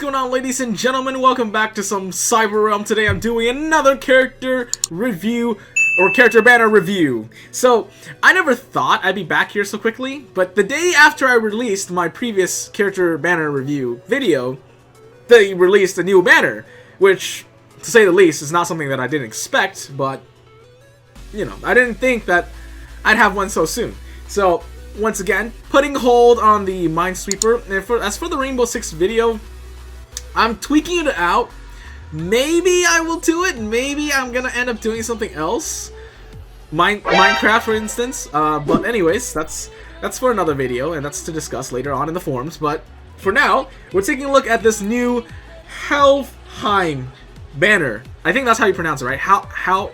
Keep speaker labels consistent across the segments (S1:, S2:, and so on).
S1: going on, ladies and gentlemen? Welcome back to some Cyber Realm. Today I'm doing another character review, or character banner review. So, I never thought I'd be back here so quickly, but the day after I released my previous character banner review video, they released a new banner, which, to say the least, is not something that I didn't expect, but, you know, I didn't think that I'd have one so soon. So, once again, putting hold on the Minesweeper. And as for the Rainbow Six video, I'm tweaking it out. Maybe I will do it. Maybe I'm gonna end up doing something else. Minecraft, for instance. But anyways, that's for another video, and that's to discuss later on in the forums. But for now, we're taking a look at this new Helfheim banner. I think that's how you pronounce it, right? Helfheim?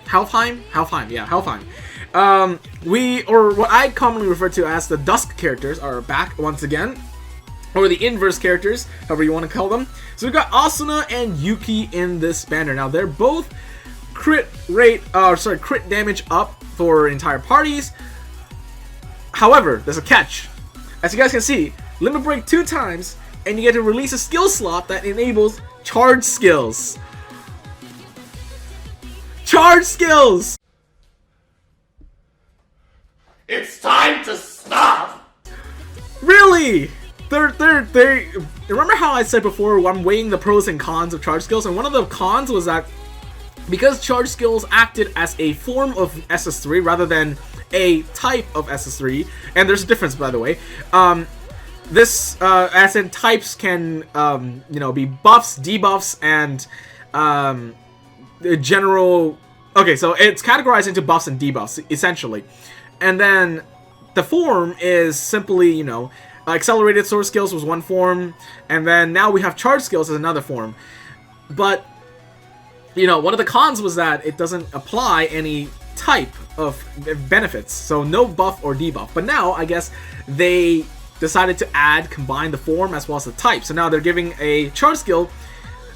S1: Helfheim, yeah, Helfheim. Or what I commonly refer to as the Dusk characters, are back once again. Or the inverse characters, however you want to call them. So we've got Asuna and Yuki in this banner. Now they're both crit damage up for entire parties. However, there's a catch. As you guys can see, limit break 2 times, and you get to release a skill slot that enables charge skills. Charge skills!
S2: It's time to stop!
S1: Really? They remember how I said before I'm weighing the pros and cons of charge skills, and one of the cons was that because charge skills acted as a form of SS3 rather than a type of SS3, and there's a difference, by the way. This as in types can you know, be buffs, debuffs, and general. Okay, so it's categorized into buffs and debuffs essentially, and then the form is simply, you know, accelerated sword skills was one form, and then now we have charge skills as another form. But, you know, one of the cons was that it doesn't apply any type of benefits, so no buff or debuff. But now, I guess, they decided to combine the form as well as the type. So now they're giving a charge skill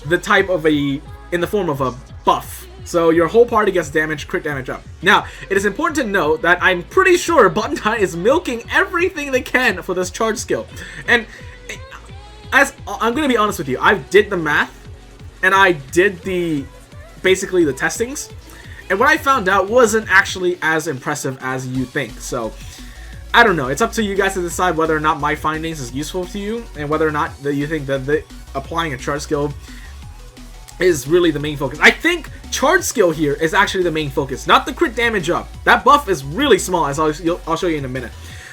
S1: the type of in the form of a buff. So your whole party gets crit damage up. Now, it is important to note that I'm pretty sure Bandai is milking everything they can for this charge skill. And as I'm going to be honest with you, I did the math, and I did basically the testings, and what I found out wasn't actually as impressive as you think. So, I don't know. It's up to you guys to decide whether or not my findings is useful to you, and whether or not that you think that applying a charge skill is really the main focus. I think charge skill here is actually the main focus, not the crit damage up. That buff is really small, as I'll show you in a minute.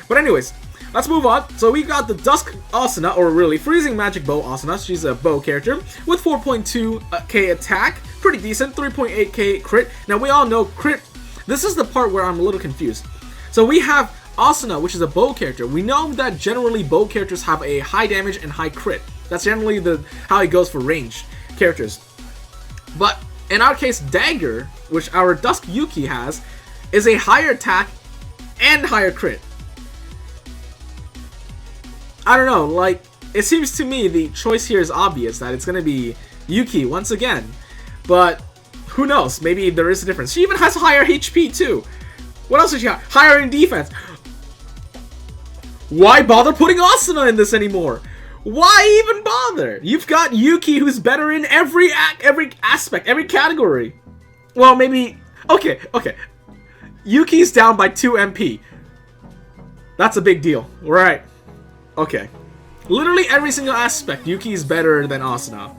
S1: But anyways, let's move on. So we've got the Dusk Asuna, or really Freezing Magic Bow Asuna. She's a bow character with 4.2k attack, pretty decent, 3.8k crit. Now we all know crit. This is the part where I'm a little confused. So we have Asuna, which is a bow character. We know that generally bow characters have a high damage and high crit. That's generally how it goes for ranged characters. But in our case, Dagger, which our Dusk Yuki has, is a higher attack and higher crit. I don't know, like, it seems to me the choice here is obvious, that it's going to be Yuki once again. But who knows, maybe there is a difference. She even has higher HP too. What else does she have? Higher in defense. Why bother putting Asuna in this anymore? Why even bother? You've got Yuki, who's better in every aspect, every category. Well, maybe... Okay. Yuki's down by 2 MP. That's a big deal. Right. Okay. Literally every single aspect, Yuki is better than Asuna.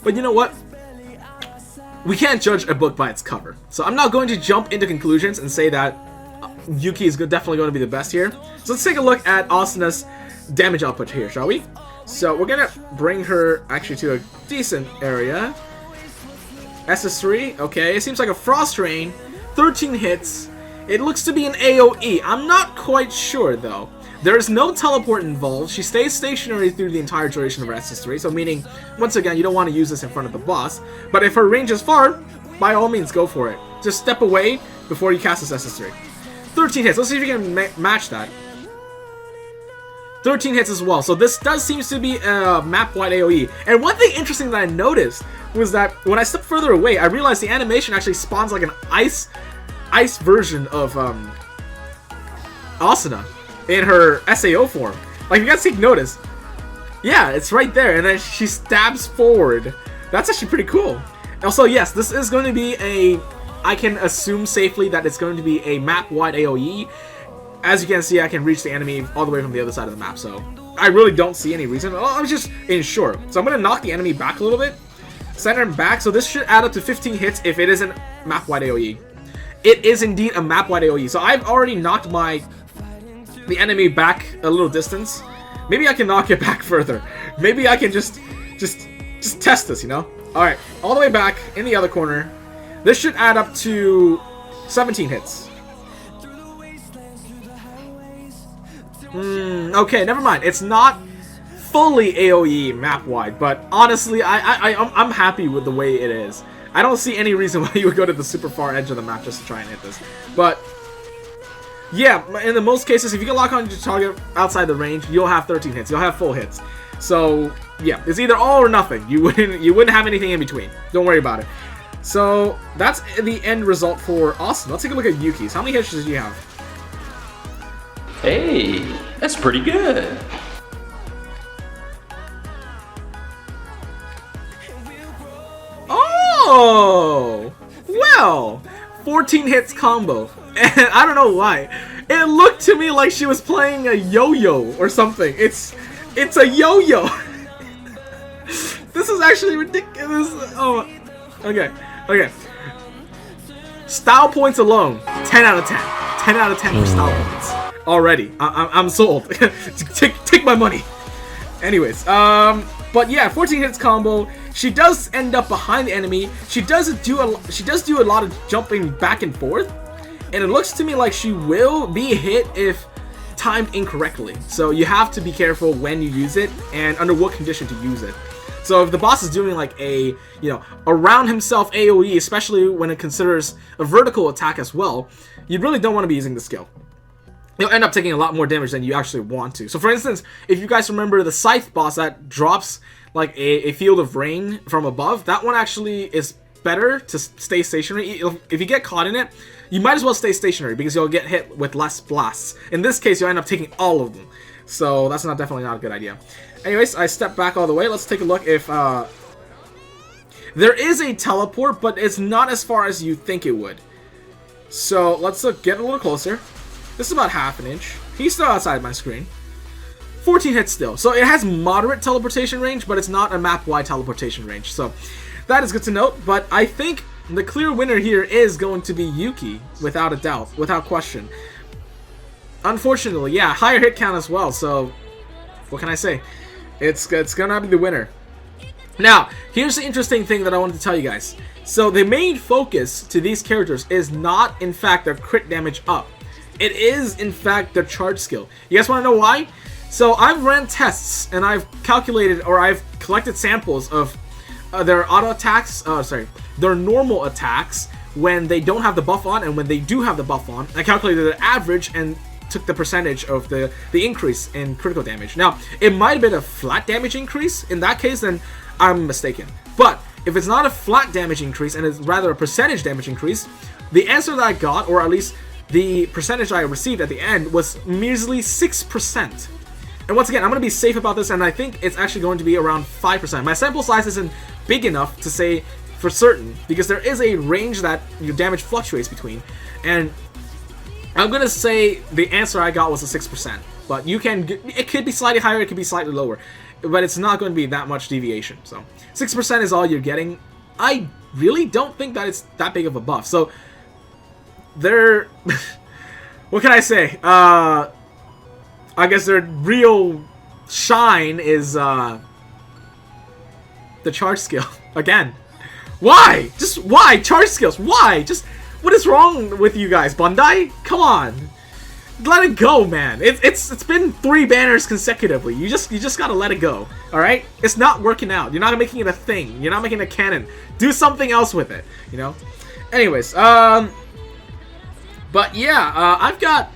S1: But you know what? We can't judge a book by its cover. So I'm not going to jump into conclusions and say that Yuki is definitely going to be the best here. So let's take a look at Asuna's damage output here, shall we? So we're gonna bring her actually to a decent area. SS3, okay, it seems like a Frost Rain, 13 hits. It looks to be an AoE. I'm not quite sure though. There is no teleport involved. She stays stationary through the entire duration of her SS3, so meaning, once again, you don't want to use this in front of the boss. But if her range is far, by all means, go for it. Just step away before you cast this SS3. 13 hits. Let's see if you can match that. 13 hits as well, so this does seems to be a map-wide AoE. And one thing interesting that I noticed was that when I stepped further away, I realized the animation actually spawns like an ice version of Asuna in her SAO form. Like, you guys take notice, Yeah, it's right there, and then she stabs forward. That's actually pretty cool. Also, yes, this is going to be I can assume safely that it's going to be a map-wide AoE. As you can see, I can reach the enemy all the way from the other side of the map, so I really don't see any reason. Oh, I was just sure. So I'm going to knock the enemy back a little bit, center him back, so this should add up to 15 hits if it isn't map-wide AoE. It is indeed a map-wide AoE, so I've already knocked the enemy back a little distance. Maybe I can knock it back further. Maybe I can just test this, you know? Alright, all the way back in the other corner. This should add up to 17 hits. Okay, never mind. It's not fully AoE map-wide, but honestly, I'm happy with the way it is. I don't see any reason why you would go to the super far edge of the map just to try and hit this. But yeah, in the most cases, if you can lock on your target outside the range, you'll have 13 hits. You'll have full hits. So yeah, it's either all or nothing. You wouldn't have anything in between. Don't worry about it. So that's the end result for Austin. Let's take a look at Yuki's. How many hits did you have?
S3: Hey, that's pretty good.
S1: Oh, well, 14 hits combo. And I don't know why. It looked to me like she was playing a yo-yo or something. It's a yo-yo. This is actually ridiculous. Oh, okay. Style points alone, 10 out of 10. 10 out of 10 for style points. Already, I'm sold. take my money. Anyways, but yeah, 14 hits combo. She does end up behind the enemy. She does do a lot of jumping back and forth, and it looks to me like she will be hit if timed incorrectly. So you have to be careful when you use it and under what condition to use it. So if the boss is doing like a, around himself AoE, especially when it considers a vertical attack as well, you really don't want to be using the skill. You'll end up taking a lot more damage than you actually want to. So for instance, if you guys remember the Scythe boss that drops like a field of rain from above, that one actually is better to stay stationary. If you get caught in it, you might as well stay stationary because you'll get hit with less blasts. In this case, you'll end up taking all of them. So that's definitely not a good idea. Anyways, I step back all the way. Let's take a look if there is a teleport, but it's not as far as you think it would. So let's get a little closer. This is about half an inch. He's still outside my screen. 14 hits still. So it has moderate teleportation range, but it's not a map-wide teleportation range. So that is good to note. But I think the clear winner here is going to be Yuki, without a doubt, without question. Unfortunately, yeah, higher hit count as well. So what can I say? It's gonna be the winner. Now, here's the interesting thing that I wanted to tell you guys. So the main focus to these characters is not, in fact, their crit damage up. It is, in fact, their charge skill. You guys want to know why? So I've ran tests, and I've calculated, or I've collected samples of their auto attacks, their normal attacks when they don't have the buff on, and when they do have the buff on. I calculated the average and took the percentage of the increase in critical damage. Now, it might have been a flat damage increase. In that case, then I'm mistaken. But if it's not a flat damage increase, and it's rather a percentage damage increase, the answer that I got, or at least the percentage I received at the end, was measly 6%. And once again, I'm going to be safe about this, and I think it's actually going to be around 5%. My sample size isn't big enough to say for certain, because there is a range that your damage fluctuates between, and I'm going to say the answer I got was a 6%. But it could be slightly higher, it could be slightly lower, but it's not going to be that much deviation. So 6% is all you're getting. I really don't think that it's that big of a buff. So they're what can I say? I guess their real shine is the charge skill. Again, why? Just why charge skills? Why? Just what is wrong with you guys, Bandai? Come on, let it go, man. It's been 3 banners consecutively. You just gotta let it go. All right, it's not working out. You're not making it a thing. You're not making it a canon. Do something else with it. Anyways, but yeah, I've got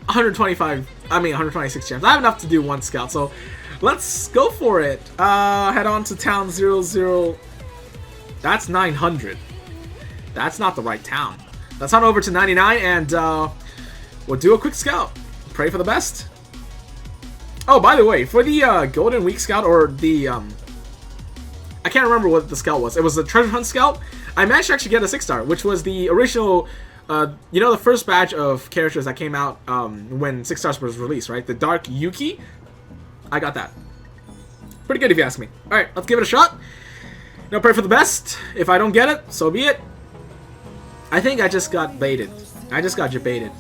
S1: 126 gems. I have enough to do 1 scout, so let's go for it. Head on to town 00. That's 900. That's not the right town. Let's head over to 99 and we'll do a quick scout. Pray for the best. Oh, by the way, for the Golden Week Scout, or the, I can't remember what the scout was. It was the Treasure Hunt Scout. I managed to actually get a 6-star, which was the original, you know, the first batch of characters that came out when 6 stars was released, right? The Dark Yuki. I got that. Pretty good if you ask me. Alright, let's give it a shot. Now pray for the best. If I don't get it, so be it. I think I just got baited. I just got baited.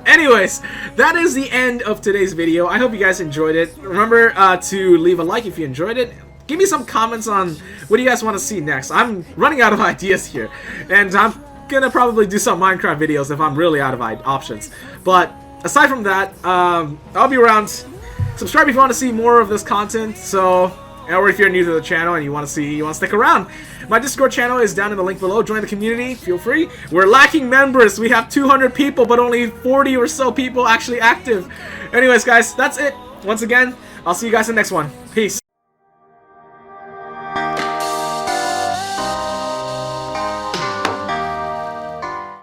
S1: Anyways, that is the end of today's video. I hope you guys enjoyed it. Remember to leave a like if you enjoyed it. Give me some comments on what do you guys want to see next. I'm running out of ideas here. And I'm gonna probably do some Minecraft videos if I'm really out of options. But aside from that, I'll be around. Subscribe if you want to see more of this content. So, or if you're new to the channel and you want to stick around. My Discord channel is down in the link below. Join the community. Feel free. We're lacking members. We have 200 people, but only 40 or so people actually active. Anyways, guys, that's it. Once again, I'll see you guys in the next one. Peace.